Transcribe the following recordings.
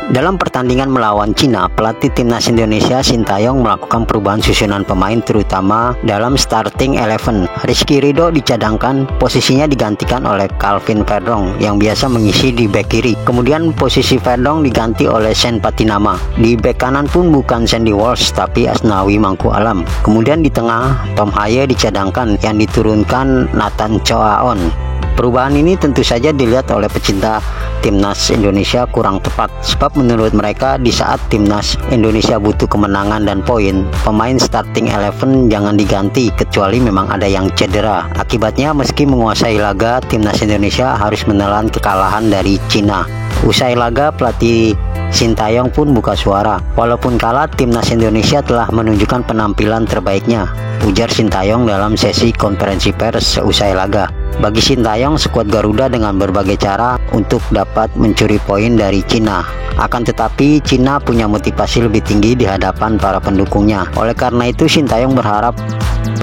Dalam pertandingan melawan Cina, pelatih timnas Indonesia Sintayong melakukan perubahan susunan pemain terutama dalam starting 11. Rizky Ridho dicadangkan, posisinya digantikan oleh Calvin Verdong yang biasa mengisi di bek kiri. Kemudian posisi Verdong diganti oleh Sen Patinama. Di bek kanan pun bukan Sandy Walsh tapi Asnawi Mangku Alam. Kemudian di tengah Tom Haye dicadangkan yang diturunkan Nathan Choaon. Perubahan ini tentu saja dilihat oleh pecinta timnas Indonesia kurang tepat, sebab menurut mereka di saat timnas Indonesia butuh kemenangan dan poin, pemain starting 11 jangan diganti kecuali memang ada yang cedera. Akibatnya meski menguasai laga, timnas Indonesia harus menelan kekalahan dari Cina. Usai laga, pelatih Sintayong pun buka suara. Walaupun kalah, timnas Indonesia telah menunjukkan penampilan terbaiknya, ujar Sintayong dalam sesi konferensi pers seusai laga. Bagi Sintayong, skuad Garuda dengan berbagai cara untuk dapat mencuri poin dari Cina. Akan tetapi, Cina punya motivasi lebih tinggi di hadapan para pendukungnya. Oleh karena itu, Sintayong berharap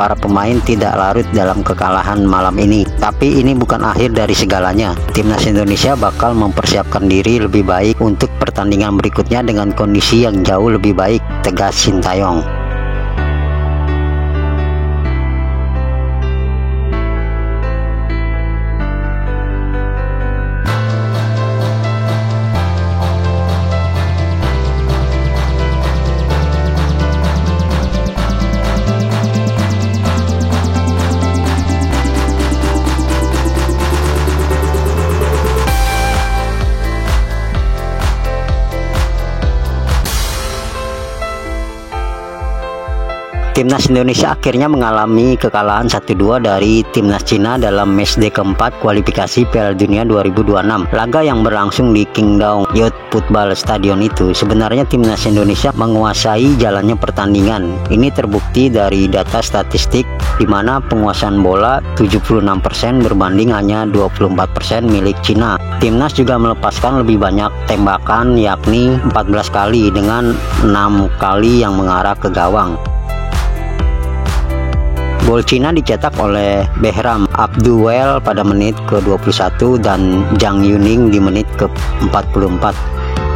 para pemain tidak larut dalam kekalahan malam ini. Tapi ini bukan akhir dari segalanya. Timnas Indonesia bakal mempersiapkan diri lebih baik untuk pertandingan berikutnya dengan kondisi yang jauh lebih baik, tegas Sintayong. Timnas Indonesia akhirnya mengalami kekalahan 1-2 dari Timnas Cina dalam matchday keempat kualifikasi Piala Dunia 2026. Laga yang berlangsung di Qingdao Youth Football Stadion itu, sebenarnya Timnas Indonesia menguasai jalannya pertandingan. Ini terbukti dari data statistik di mana penguasaan bola 76% berbanding hanya 24% milik Cina. Timnas juga melepaskan lebih banyak tembakan, yakni 14 kali dengan 6 kali yang mengarah ke gawang. Gol Cina dicetak oleh Behram Abduel pada menit ke-21 dan Zhang Yuning di menit ke-44.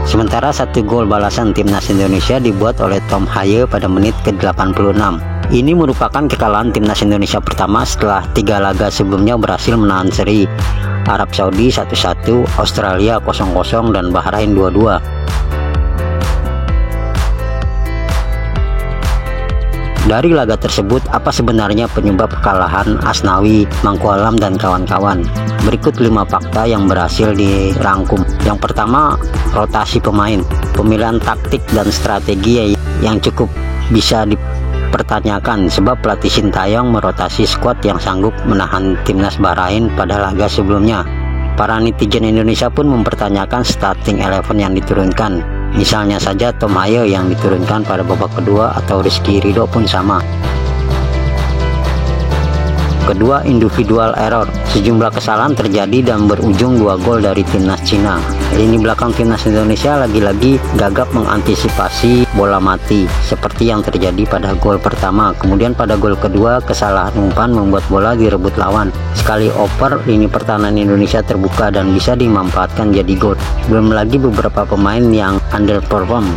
Sementara satu gol balasan timnas Indonesia dibuat oleh Tom Haye pada menit ke-86. Ini merupakan kekalahan timnas Indonesia pertama setelah 3 laga sebelumnya berhasil menahan seri Arab Saudi 1-1, Australia 0-0, dan Bahrain 2-2. Dari laga tersebut, apa sebenarnya penyebab kekalahan Asnawi Mangku Alam dan kawan-kawan? Berikut 5 fakta yang berhasil dirangkum. Yang pertama, rotasi pemain. Pemilihan taktik dan strategi yang cukup bisa dipertanyakan, sebab pelatih Sintayong merotasi skuad yang sanggup menahan timnas Bahrain pada laga sebelumnya. Para netizen Indonesia pun mempertanyakan starting 11 yang diturunkan. Misalnya saja Tom Haye yang diturunkan pada babak kedua atau Rizky Ridho pun sama. Kedua, individual error. Sejumlah kesalahan terjadi dan berujung 2 gol dari timnas Cina. Lini belakang timnas Indonesia lagi-lagi gagap mengantisipasi bola mati seperti yang terjadi pada gol pertama. Kemudian pada gol kedua, kesalahan umpan membuat bola direbut lawan. Sekali oper, lini pertahanan Indonesia terbuka dan bisa dimanfaatkan jadi gol. Belum lagi beberapa pemain yang underperform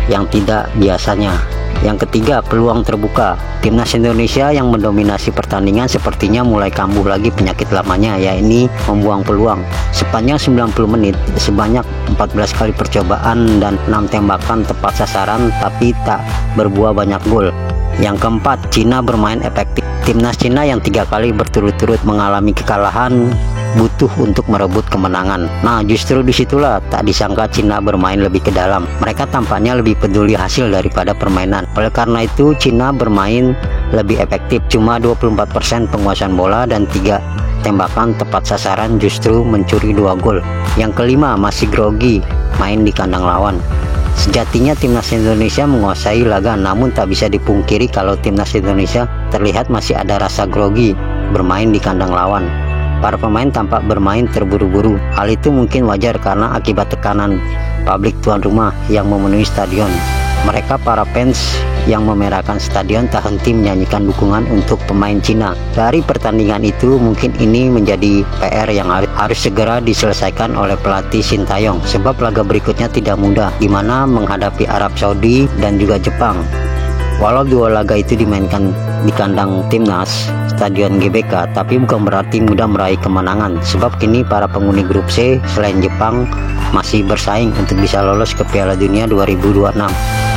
yang tidak biasanya. Yang ketiga, peluang terbuka. Timnas Indonesia yang mendominasi pertandingan sepertinya mulai kambuh lagi penyakit lamanya, yaitu membuang peluang. Sepanjang 90 menit, sebanyak 14 kali percobaan dan 6 tembakan tepat sasaran tapi tak berbuah banyak gol. Yang keempat, Cina bermain efektif. Timnas Cina yang 3 kali berturut-turut mengalami kekalahan butuh untuk merebut kemenangan. Nah, justru disitulah tak disangka Cina bermain lebih ke dalam. Mereka tampaknya lebih peduli hasil daripada permainan. Oleh karena itu, Cina bermain lebih efektif. Cuma 24% penguasaan bola dan 3 tembakan tepat sasaran justru mencuri 2 gol. Yang kelima, masih grogi main di kandang lawan. Sejatinya timnas Indonesia menguasai laga, namun tak bisa dipungkiri kalau timnas Indonesia terlihat masih ada rasa grogi bermain di kandang lawan. Para pemain tampak bermain terburu-buru. Hal itu mungkin wajar karena akibat tekanan publik tuan rumah yang memenuhi stadion. Mereka para fans yang memerahkan stadion tak henti menyanyikan dukungan untuk pemain Cina. Dari pertandingan itu mungkin ini menjadi PR yang harus segera diselesaikan oleh pelatih Sintayong, sebab laga berikutnya tidak mudah, di mana menghadapi Arab Saudi dan juga Jepang. Walau dua laga itu dimainkan di kandang timnas Stadion GBK, tapi bukan berarti mudah meraih kemenangan, sebab kini para penghuni grup C selain Jepang masih bersaing untuk bisa lolos ke Piala Dunia 2026.